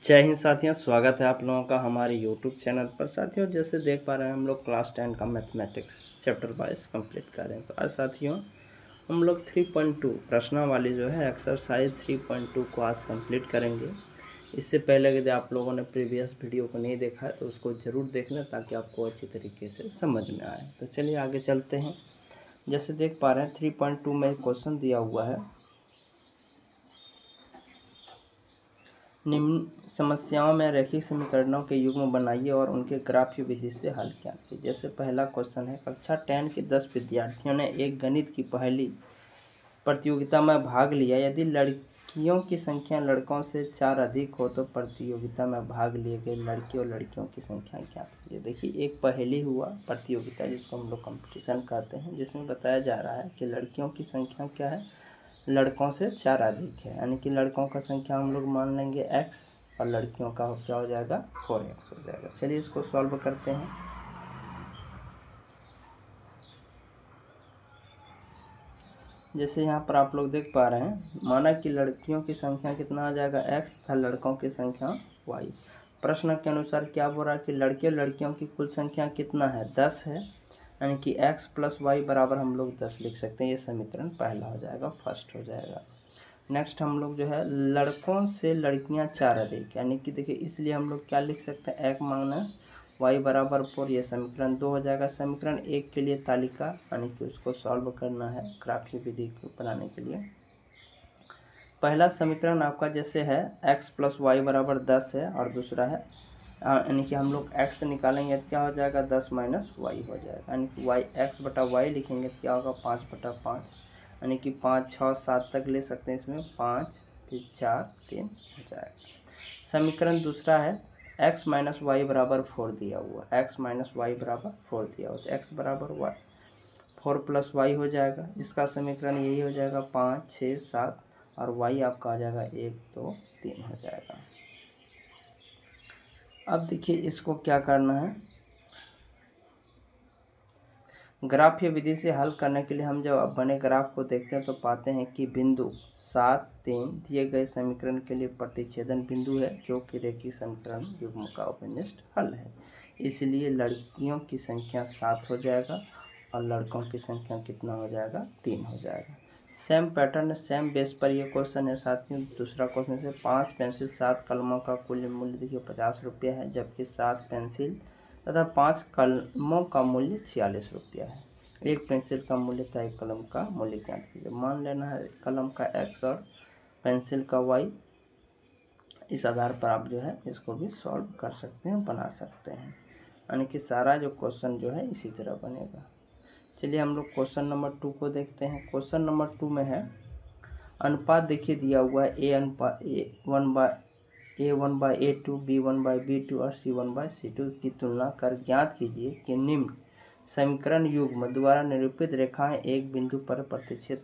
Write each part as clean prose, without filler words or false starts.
जय हिंद साथियों, स्वागत है आप लोगों का हमारे YouTube चैनल पर। साथियों, जैसे देख पा रहे हैं हम लोग क्लास 10 का मैथमेटिक्स चैप्टर वाइज कंप्लीट कर रहे हैं। तो आज साथियों हम लोग 3.2 प्रश्नावली जो है एक्सरसाइज 3.2 को आज कंप्लीट करेंगे। इससे पहले यदि आप लोगों ने प्रीवियस वीडियो को नहीं देखा है तो उसको ज़रूर देखना ताकि आपको अच्छी तरीके से समझ में आए। तो चलिए आगे चलते हैं। जैसे देख पा रहे हैं 3.2 में एक क्वेश्चन दिया हुआ है, निम्न समस्याओं में रैखिक समीकरणों के युग्म बनाइए और उनके ग्राफ्य विधि से हल कीजिए। जैसे पहला क्वेश्चन है, कक्षा 10 के 10 विद्यार्थियों ने एक गणित की पहली प्रतियोगिता में भाग लिया। यदि लड़कियों की संख्या लड़कों से 4 अधिक हो तो प्रतियोगिता में भाग लिए गए लड़के और लड़कियों की संख्या ज्ञात कीजिए। देखिए, एक पहेली हुआ प्रतियोगिता जिसको हम लोग कंपटीशन कहते हैं, जिसमें बताया जा रहा है कि लड़कियों की संख्या क्या है, लड़कों से 4 अधिक है। यानी कि लड़कों का संख्या हम लोग मान लेंगे x और लड़कियों का क्या हो जाएगा 4x हो जाएगा। चलिए इसको सॉल्व करते हैं। जैसे यहाँ पर आप लोग देख पा रहे हैं, माना कि लड़कियों की संख्या कितना आ जाएगा x तथा लड़कों की संख्या y। प्रश्न के अनुसार क्या बोल रहा है कि लड़के और लड़कियों की कुल संख्या कितना है, 10 है। यानी कि x प्लस वाई बराबर हम लोग 10 लिख सकते हैं। ये समीकरण पहला हो जाएगा, फर्स्ट हो जाएगा। नेक्स्ट हम लोग जो है लड़कों से लड़कियां 4 अधिक, यानी कि देखिए इसलिए हम लोग क्या लिख सकते हैं, एक माइनस वाई बराबर 4। ये समीकरण 2 हो जाएगा। समीकरण 1 के लिए तालिका यानी कि उसको सॉल्व करना है ग्राफीय विधि को बनाने के लिए। पहला समीकरण आपका जैसे है x प्लस वाई बराबर 10 है और दूसरा है यानी कि हम लोग x से निकालेंगे तो क्या हो जाएगा 10 माइनस वाई हो जाएगा। यानी कि वाई x बटा वाई लिखेंगे तो क्या होगा 5 बटा 5, यानी कि 5 6 7 तक ले सकते हैं। इसमें 5 फिर 4 3 हो जाएगा। समीकरण दूसरा है x माइनस वाई बराबर 4 दिया हुआ, x माइनस वाई बराबर 4 दिया हुआ तो x बराबर वाई 4 प्लस वाई हो जाएगा। इसका समीकरण यही हो जाएगा 5 6 7 और y आपका आ जाएगा 1 2 3 हो जाएगा। अब देखिए इसको क्या करना है, ग्राफीय विधि से हल करने के लिए हम जब अब बने ग्राफ को देखते हैं तो पाते हैं कि बिंदु 7 3 दिए गए समीकरण के लिए प्रतिच्छेदन बिंदु है, जो कि रेखीय समीकरण युग्म का उपनिष्ठ हल है। इसलिए लड़कियों की संख्या 7 हो जाएगा और लड़कों की संख्या कितना हो जाएगा 3 हो जाएगा। सेम पैटर्न सेम बेस पर ये क्वेश्चन है साथियों। दूसरा क्वेश्चन से 5 पेंसिल 7 कलमों का कुल मूल्य देखिए 50 रुपया है, जबकि 7 पेंसिल तथा 5 कलमों का मूल्य 46 रुपया है। एक पेंसिल का मूल्य तथा एक कलम का मूल्य ज्ञात कीजिए। मान लेना है कलम का x और पेंसिल का y। इस आधार पर आप जो है इसको भी सॉल्व कर सकते हैं, बना सकते हैं। यानी कि सारा जो क्वेश्चन जो है इसी तरह बनेगा। चलिए हम लोग क्वेश्चन नंबर 2 को देखते हैं। क्वेश्चन नंबर 2 में है अनुपात देखिए दिया हुआ है A1/A2, B1/B2 और C1/C2 की तुलना कर ज्ञात कीजिए कि निम्न समीकरण युग्म द्वारा निरूपित रेखाएं एक बिंदु पर प्रतिच्छेद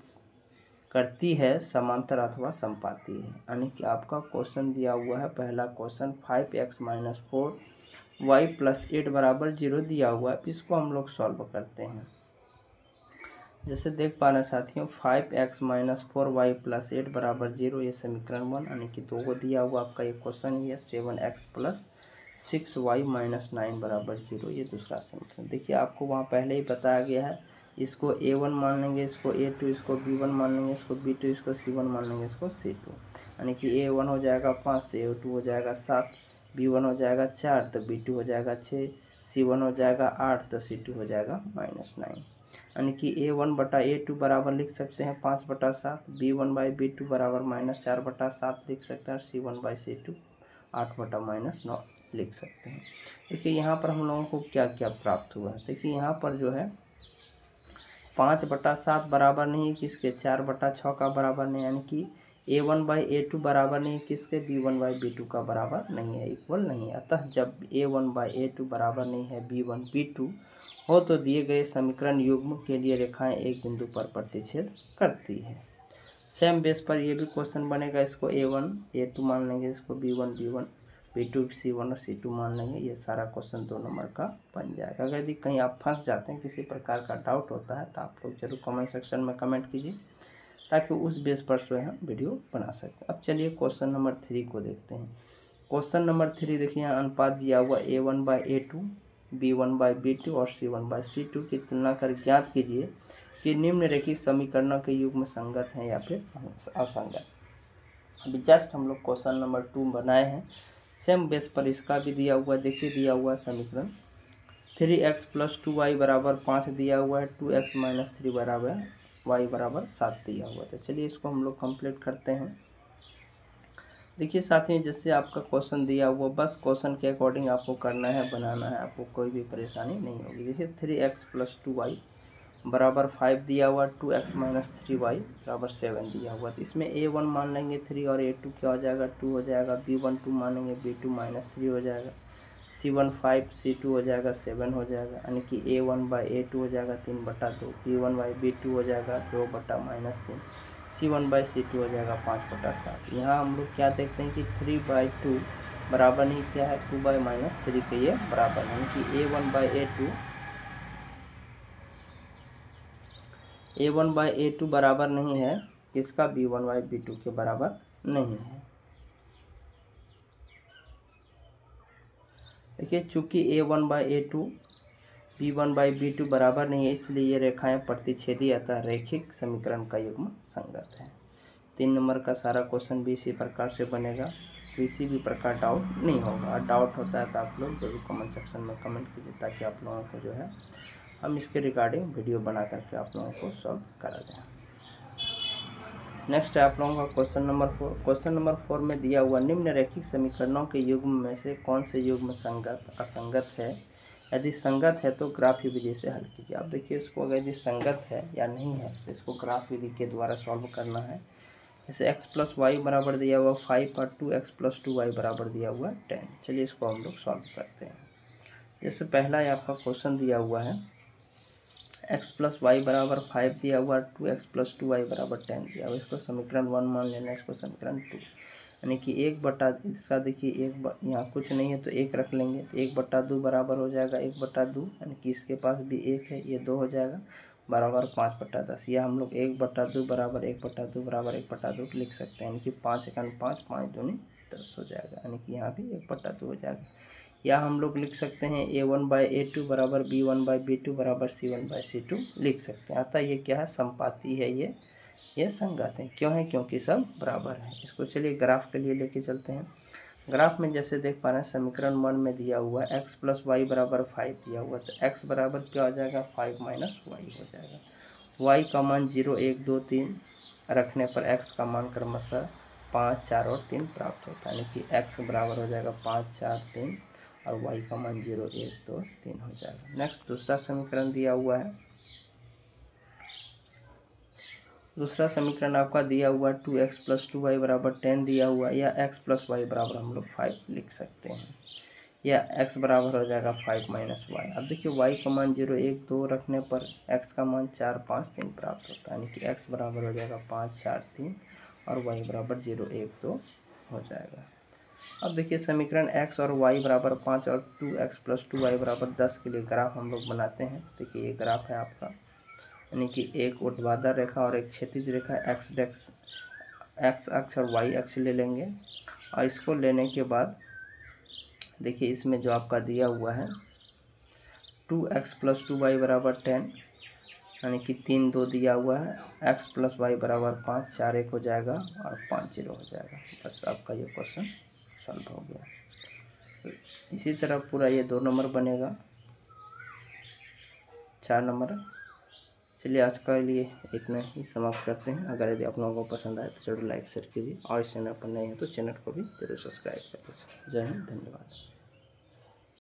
करती है, समांतर अथवा संपाती है। यानी कि आपका क्वेश्चन दिया हुआ है, पहला question 5x minus 4 Y plus 8 बराबर 0 दिया हुआ है। इसको हम लोग सॉल्व करते हैं। जैसे देख पा रहे हैं साथियों 5x माइनस 4 वाई प्लस 8 बराबर 0, ये समीकरण 1 यानी कि 2 को दिया हुआ आपका ये क्वेश्चन ही है। 7x प्लस 6 वाई माइनस 9 बराबर 0, ये दूसरा समीकरण। देखिए आपको वहाँ पहले ही बताया गया है, इसको A1 मान लेंगे, इसको A2, इसको B1 मान लेंगे, इसको B2, इसको C1 मान लेंगे, इसको C2। यानी कि A1 हो जाएगा 5 तो A2 हो जाएगा 7, B1 हो जाएगा 4 तो B2 हो जाएगा 6, C1 हो जाएगा 8 तो C2 हो जाएगा -9। यानी कि A1 बटा A2 बराबर लिख सकते हैं 5 बटा 7, B1/B2 बराबर -4 बटा 7 लिख सकते हैं, C1/C2 8 बटा -9 लिख सकते हैं। देखिए यहाँ पर हम लोगों को क्या क्या प्राप्त हुआ है। देखिए यहाँ पर जो है 5 बटा 7 बराबर नहीं है किसके, 4 बटा 6 का बराबर नहीं, यानी कि A1/A2 बराबर नहीं है किसके, B1/B2 का बराबर नहीं है, इक्वल नहीं है। अतः जब A1/A2 बराबर नहीं है B1/B2 हो तो दिए गए समीकरण युग्म के लिए रेखाएं एक बिंदु पर प्रतिच्छेद करती है। सेम बेस पर ये भी क्वेश्चन बनेगा। इसको A1/A2 मान लेंगे, इसको B1/B1, B2 C1 और C2 मान लेंगे। ये सारा क्वेश्चन 2 नंबर का बन जाएगा। अगर यदि कहीं आप फंस जाते हैं, किसी प्रकार का डाउट होता है तो आप लोग जरूर कमेंट सेक्शन में कमेंट कीजिए ताकि उस बेस पर जो है हम वीडियो बना सकते हैं। अब चलिए क्वेश्चन नंबर 3 को देखते हैं। क्वेश्चन नंबर 3 देखिए, यहाँ अनुपात दिया हुआ A1/A2, B1/B2 और C1/C2 की तुलना कर ज्ञात कीजिए कि निम्नलिखित समीकरणों के युग्म संगत हैं या फिर असंगत। अभी जस्ट हम लोग क्वेश्चन नंबर 2 बनाए हैं, सेम बेस पर इसका भी दिया हुआ, देखिए दिया हुआ समीकरण 3x + 2y बराबर 5 दिया हुआ है, 2x - 3 बराबर y बराबर 7 दिया हुआ। तो चलिए इसको हम लोग कंप्लीट करते हैं। देखिए साथियों, जैसे आपका क्वेश्चन दिया हुआ, बस क्वेश्चन के अकॉर्डिंग आपको करना है, बनाना है, आपको कोई भी परेशानी नहीं होगी। देखिए 3x + 2y बराबर 5 दिया हुआ, 2x - 3y बराबर 7 दिया हुआ। तो इसमें A1 मान लेंगे 3 और A2 क्या हो जाएगा 2 हो जाएगा, B1 2 मानेंगे, B2 - 3 हो जाएगा, C1 5, C2 हो जाएगा 7 हो जाएगा, यानी कि A1/A2 हो जाएगा 3/2, B1/B2 हो जाएगा 2/-3, C1/C2 हो जाएगा 5/7। यहाँ हम लोग क्या देखते हैं कि 3/2 बराबर नहीं क्या है 2/-3 के ये बराबर, यानी कि A1/A2 बराबर नहीं है किसका, B1/B2 के बराबर नहीं है। देखिए चूंकि A1/A2 B1/B2 बराबर नहीं है, इसलिए ये रेखाएं प्रतिच्छेदी अतः रैखिक समीकरण का युग्म संगत है। 3 नंबर का सारा क्वेश्चन भी इसी प्रकार से बनेगा, किसी भी प्रकार डाउट नहीं होगा। डाउट होता है तो आप लोग जरूर कमेंट सेक्शन में कमेंट कीजिए, ताकि आप लोगों को जो है हम इसके रिगार्डिंग वीडियो बना करके आप लोगों को सॉल्व करा दें। नेक्स्ट है आप लोगों का क्वेश्चन नंबर 4। क्वेश्चन नंबर 4 में दिया हुआ निम्नलिखित समीकरणों के युग्म में से कौन से युग्म संगत असंगत है, यदि संगत है तो ग्राफ विधि से हल कीजिए। आप देखिए इसको अगर यदि संगत है या नहीं है तो इसको ग्राफ विधि के द्वारा सॉल्व करना है। जैसे x + y बराबर दिया हुआ 5 और 2x + 2y बराबर दिया हुआ 10। चलिए इसको हम लोग सॉल्व करते हैं। जैसे पहला आपका क्वेश्चन दिया हुआ है x + y बराबर 5 दिया हुआ, 2x + 2y बराबर 10 दिया हुआ। इसको समीकरण 1 मान लेना, इसको समीकरण 2, यानी कि 1/ इसका देखिए यहाँ कुछ नहीं है तो 1 रख लेंगे, तो 1/2 बराबर हो जाएगा 1/2, यानी कि इसके पास भी 1 है, ये 2 हो जाएगा बराबर 5/10। यह हम लोग 1/2 बराबर 1/2 बराबर 1/2 लिख सकते हैं, यानी कि 5 × 5 5 दूनी 10 हो जाएगा, यानी कि यहाँ भी 1/2 हो जाएगा। या हम लोग लिख सकते हैं A1/A2 बराबर B1/B2 बराबर C1/C2 लिख सकते हैं। अतः ये क्या है, संपाती है, ये संगत है। क्यों है, क्योंकि सब बराबर है। इसको चलिए ग्राफ के लिए लेके चलते हैं। ग्राफ में जैसे देख पा रहे हैं समीकरण 1 में दिया हुआ है x + y बराबर 5 दिया हुआ, तो x बराबर क्या हो जाएगा 5 - y हो जाएगा। y का मान 0 1 2 3 रखने पर x का मान क्रमशः 5 4 और 3 प्राप्त होता है, यानी कि x बराबर हो जाएगा 5 4 3 और y का मान 0 1 2 3 हो जाएगा। नेक्स्ट दूसरा समीकरण दिया हुआ है। दूसरा समीकरण आपका दिया हुआ 2x + 2y बराबर 10 दिया हुआ, या x + y बराबर हम लोग 5 लिख सकते हैं, या x बराबर हो जाएगा 5 - y। अब देखिए y का मान 0 1 2 रखने पर x का मान 4 5 3 प्राप्त होता है, यानी कि x बराबर हो जाएगा 5 4 3 और y बराबर 0 1 2 हो जाएगा। अब देखिए समीकरण x और y बराबर 5 और 2x + 2y बराबर 10 के लिए ग्राफ हम लोग बनाते हैं। देखिए ये ग्राफ है आपका, यानी कि एक ऊर्ध्वाधर रेखा और एक क्षैतिज रेखा, x अक्ष और y अक्ष ले लेंगे। और इसको लेने के बाद देखिए इसमें जो आपका दिया हुआ है 2x + 2y बराबर 10, यानी कि 3 2 दिया हुआ है, x + y बराबर 5 4 1 हो जाएगा और 5 0 हो जाएगा। बस आपका ये क्वेश्चन सॉल्व हो गया। इसी तरह पूरा ये 2 नंबर बनेगा, 4 नंबर। चलिए आज के लिए इतना ही समाप्त करते हैं। अगर यदि आप लोगों को पसंद आए तो जरूर लाइक शेयर कीजिए, और इस चैनल पर नए हैं तो चैनल को भी जरूर सब्सक्राइब कर लीजिए। जय हिंद, धन्यवाद।